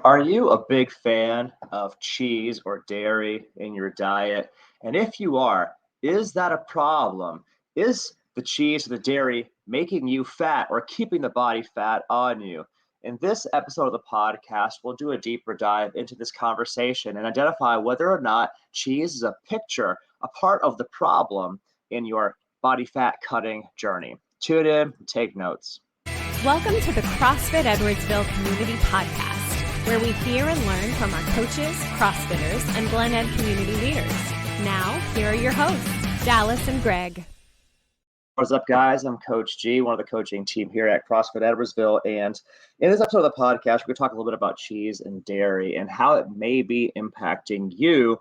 Are you a big fan of cheese or dairy in your diet? And if you are, is that a problem? Is the cheese or the dairy making you fat or keeping the body fat on you? In this episode of the podcast, we'll do a deeper dive into this conversation and identify whether or not cheese is a picture, a part of the problem in your body fat cutting journey. Tune in, take notes. Welcome to the CrossFit Edwardsville Community Podcast, where we hear and learn from our coaches, CrossFitters, and Glen Ed community leaders. Now, here are your hosts, Dallas and Greg. What's up, guys? I'm Coach G, one of the coaching team here at CrossFit Edwardsville. And in this episode of the podcast, we're going to talk a little bit about cheese and dairy and how it may be impacting you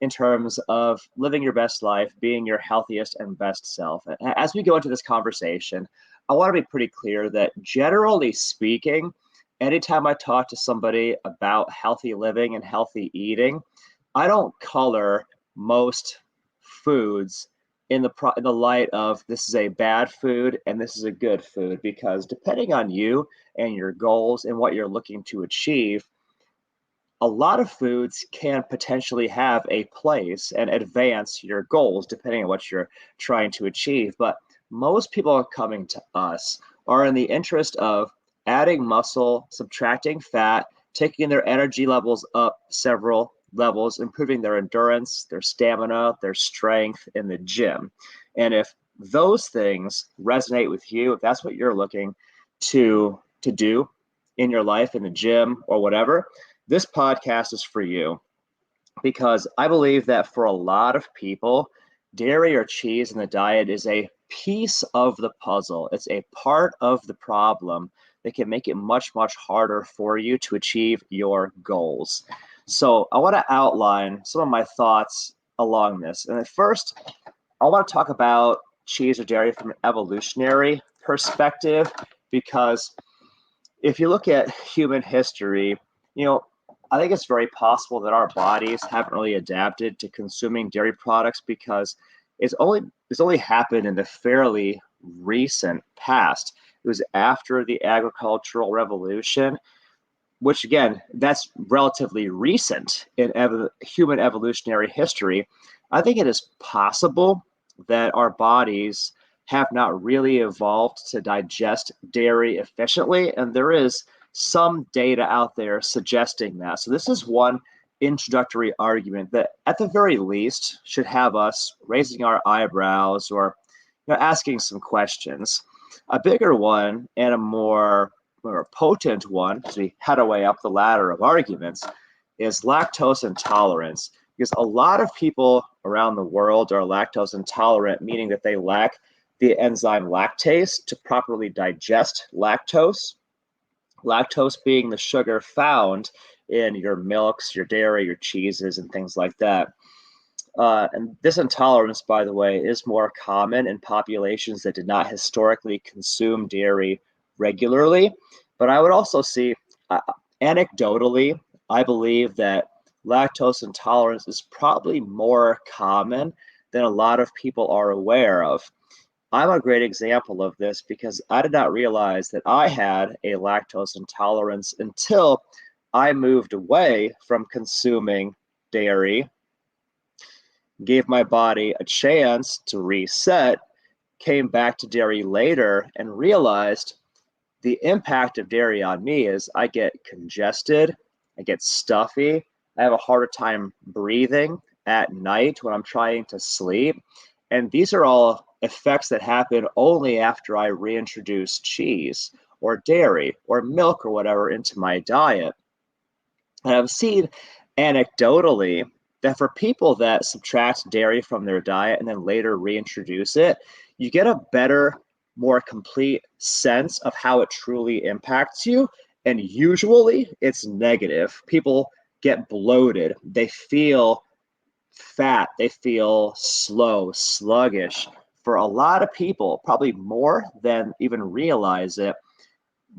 in terms of living your best life, being your healthiest and best self. And as we go into this conversation, I want to be pretty clear that generally speaking, anytime I talk to somebody about healthy living and healthy eating, I don't color most foods in the light of this is a bad food and this is a good food, because depending on you and your goals and what you're looking to achieve, a lot of foods can potentially have a place and advance your goals depending on what you're trying to achieve. But most people are coming to us are in the interest of adding muscle, subtracting fat, taking their energy levels up several levels, improving their endurance, their stamina, their strength in the gym. And if those things resonate with you, if that's what you're looking to do in your life, in the gym or whatever, this podcast is for you, because I believe that for a lot of people, dairy or cheese in the diet is a piece of the puzzle. It's a part of the problem that can make it much, much harder for you to achieve your goals. So I want to outline some of my thoughts along this. And at first, I want to talk about cheese or dairy from an evolutionary perspective, because if you look at human history, I think it's very possible that our bodies haven't really adapted to consuming dairy products because it's only happened in the fairly recent past. It was after the agricultural revolution, which again, that's relatively recent in human evolutionary history. I think it is possible that our bodies have not really evolved to digest dairy efficiently, and there is some data out there suggesting that. So this is one introductory argument that at the very least should have us raising our eyebrows or asking some questions. A bigger one and a more potent one, as we head our way up the ladder of arguments, is lactose intolerance. Because a lot of people around the world are lactose intolerant, meaning that they lack the enzyme lactase to properly digest lactose. Lactose being the sugar found in your milks, your dairy, your cheeses, and things like that. And this intolerance, by the way, is more common in populations that did not historically consume dairy regularly. But I would also see, anecdotally, I believe that lactose intolerance is probably more common than a lot of people are aware of. I'm a great example of this because I did not realize that I had a lactose intolerance until I moved away from consuming dairy, gave my body a chance to reset, came back to dairy later, and realized the impact of dairy on me is I get congested, I get stuffy, I have a harder time breathing at night when I'm trying to sleep. And these are all effects that happen only after I reintroduce cheese or dairy or milk or whatever into my diet. And I've seen anecdotally that for people that subtract dairy from their diet and then later reintroduce it, you get a better, more complete sense of how it truly impacts you. And usually it's negative. People get bloated. They feel fat. They feel slow, sluggish. For a lot of people, probably more than even realize it,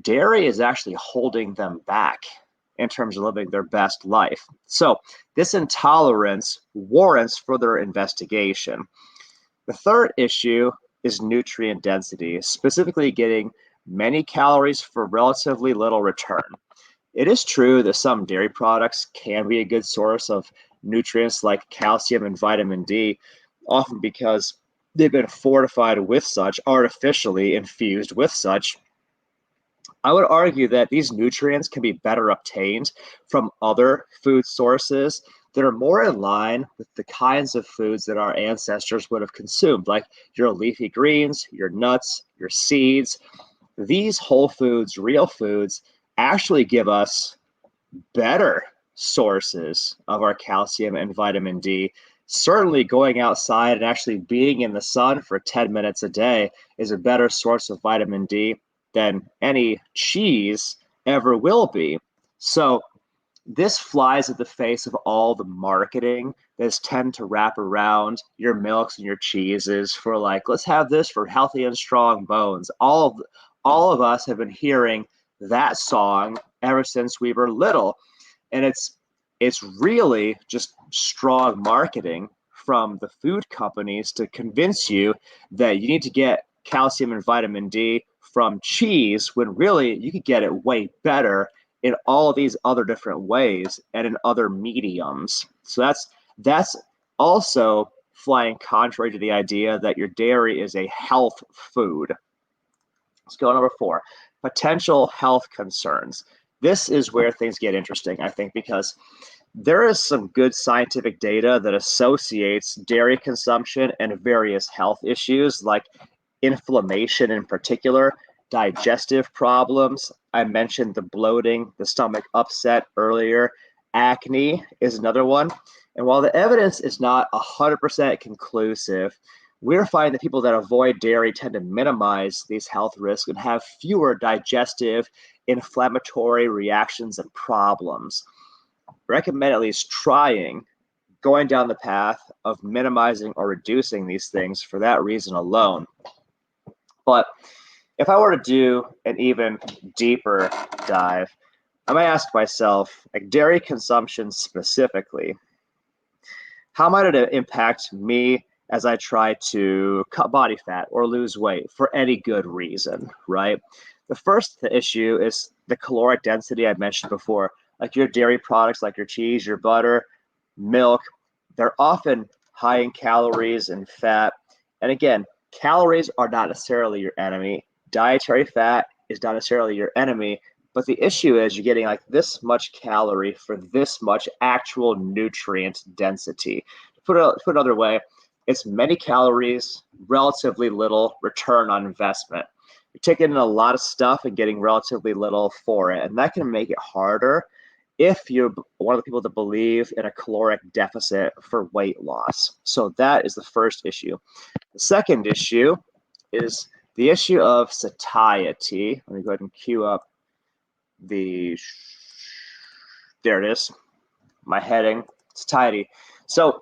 dairy is actually holding them back in terms of living their best life. So this intolerance warrants further investigation. The third issue is nutrient density, specifically getting many calories for relatively little return. It is true that some dairy products can be a good source of nutrients like calcium and vitamin D, often because they've been fortified with such, artificially infused with such. I would argue that these nutrients can be better obtained from other food sources that are more in line with the kinds of foods that our ancestors would have consumed, like your leafy greens, your nuts, your seeds. These whole foods, real foods, actually give us better sources of our calcium and vitamin D. Certainly, going outside and actually being in the sun for 10 minutes a day is a better source of vitamin D than any cheese ever will be. So, this flies at the face of all the marketing that's tend to wrap around your milks and your cheeses for like, let's have this for healthy and strong bones. All of us have been hearing that song ever since we were little, and it's really just strong marketing from the food companies to convince you that you need to get calcium and vitamin D from cheese when really you could get it way better in all of these other different ways and in other mediums. So that's also flying contrary to the idea that your dairy is a health food. Let's go to number 4, potential health concerns. This is where things get interesting, I think, because there is some good scientific data that associates dairy consumption and various health issues like inflammation in particular, digestive problems. I mentioned the bloating, the stomach upset earlier. Acne is another one. And while the evidence is not 100% conclusive, we're finding that people that avoid dairy tend to minimize these health risks and have fewer digestive, inflammatory reactions and problems. Recommend at least trying going down the path of minimizing or reducing these things for that reason alone. But if I were to do an even deeper dive, I might ask myself, like dairy consumption specifically, how might it impact me as I try to cut body fat or lose weight for any good reason, right? The first issue is the caloric density I mentioned before. Like your dairy products, like your cheese, your butter, milk, they're often high in calories and fat. And again, calories are not necessarily your enemy. Dietary fat is not necessarily your enemy. But the issue is you're getting like this much calorie for this much actual nutrient density. To put it another way, it's many calories, relatively little return on investment. You're taking in a lot of stuff and getting relatively little for it. And that can make it harder if you're one of the people that believe in a caloric deficit for weight loss. So that is the first issue. The second issue is the issue of satiety. Let me go ahead and cue up there it is, my heading, satiety. So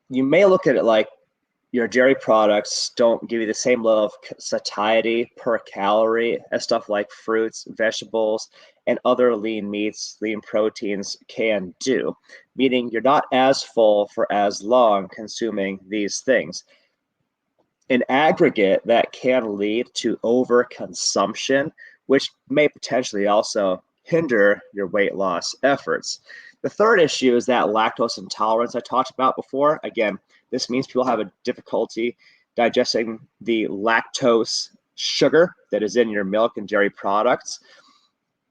you may look at it like your dairy products don't give you the same level of satiety per calorie as stuff like fruits, vegetables, and other lean meats, lean proteins can do, meaning you're not as full for as long consuming these things. In aggregate, that can lead to overconsumption, which may potentially also hinder your weight loss efforts. The third issue is that lactose intolerance I talked about before. Again, this means people have a difficulty digesting the lactose sugar that is in your milk and dairy products.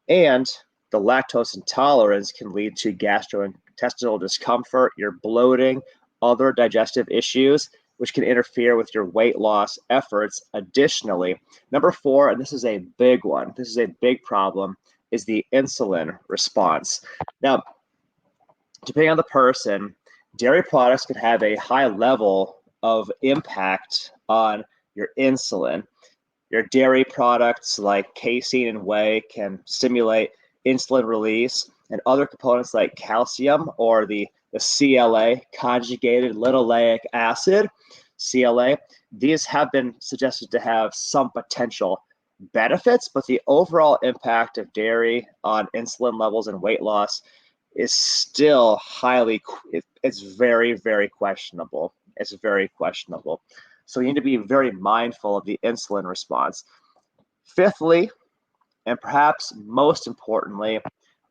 And the lactose intolerance can lead to gastrointestinal discomfort, your bloating, other digestive issues, which can interfere with your weight loss efforts. Additionally, number 4, and this is a big one, this is a big problem, is the insulin response. Now, depending on the person, dairy products can have a high level of impact on your insulin. Your dairy products like casein and whey can stimulate insulin release, and other components like calcium or the CLA, conjugated linoleic acid, CLA, these have been suggested to have some potential benefits, but the overall impact of dairy on insulin levels and weight loss is still it's very, very questionable. It's very questionable. So you need to be very mindful of the insulin response. Fifthly, and perhaps most importantly,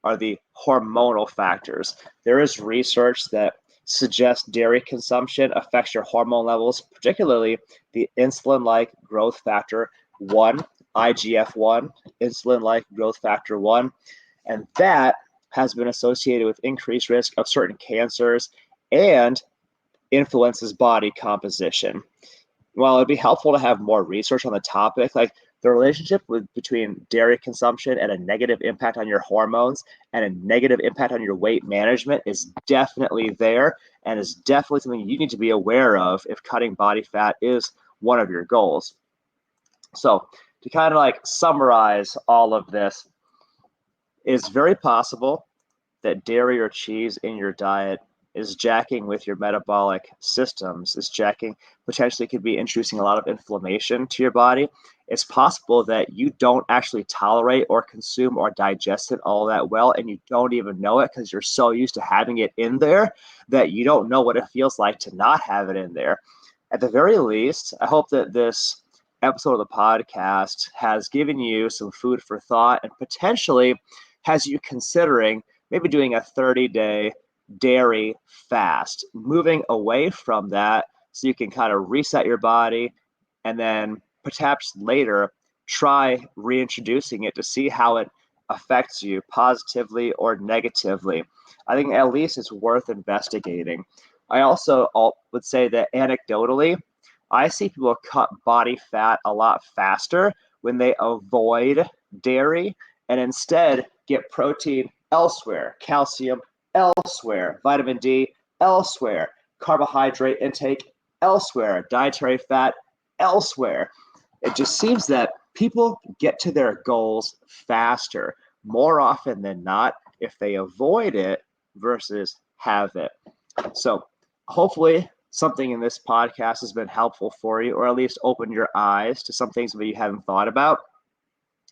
are the hormonal factors. There is research that suggests dairy consumption affects your hormone levels, particularly the insulin-like growth factor 1, IGF-1, insulin-like growth factor 1, and that has been associated with increased risk of certain cancers and influences body composition. While it'd be helpful to have more research on the topic, like the relationship between dairy consumption and a negative impact on your hormones and a negative impact on your weight management is definitely there and is definitely something you need to be aware of if cutting body fat is one of your goals. So to kind of like summarize all of this, it's very possible that dairy or cheese in your diet is jacking with your metabolic systems, is jacking, potentially could be introducing a lot of inflammation to your body. It's possible that you don't actually tolerate or consume or digest it all that well, and you don't even know it because you're so used to having it in there that you don't know what it feels like to not have it in there. At the very least, I hope that this episode of the podcast has given you some food for thought and potentially has you considering maybe doing a 30-day dairy fast, moving away from that so you can kind of reset your body and then perhaps later try reintroducing it to see how it affects you positively or negatively. I think at least it's worth investigating. I also would say that anecdotally, I see people cut body fat a lot faster when they avoid dairy and instead get protein elsewhere, calcium elsewhere, vitamin D elsewhere, carbohydrate intake elsewhere, dietary fat elsewhere. It just seems that people get to their goals faster, more often than not, if they avoid it versus have it. So hopefully something in this podcast has been helpful for you, or at least opened your eyes to some things that you haven't thought about.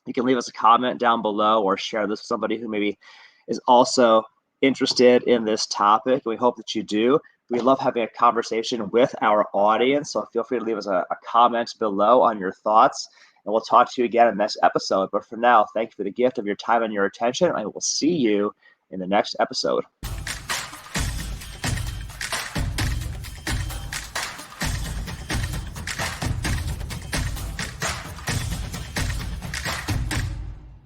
You can leave us a comment down below or share this with somebody who maybe is also interested in this topic. We hope that you do. We love having a conversation with our audience, so feel free to leave us a comment below on your thoughts, and we'll talk to you again in the next episode. But for now, thank you for the gift of your time and your attention. I will see you in the next episode.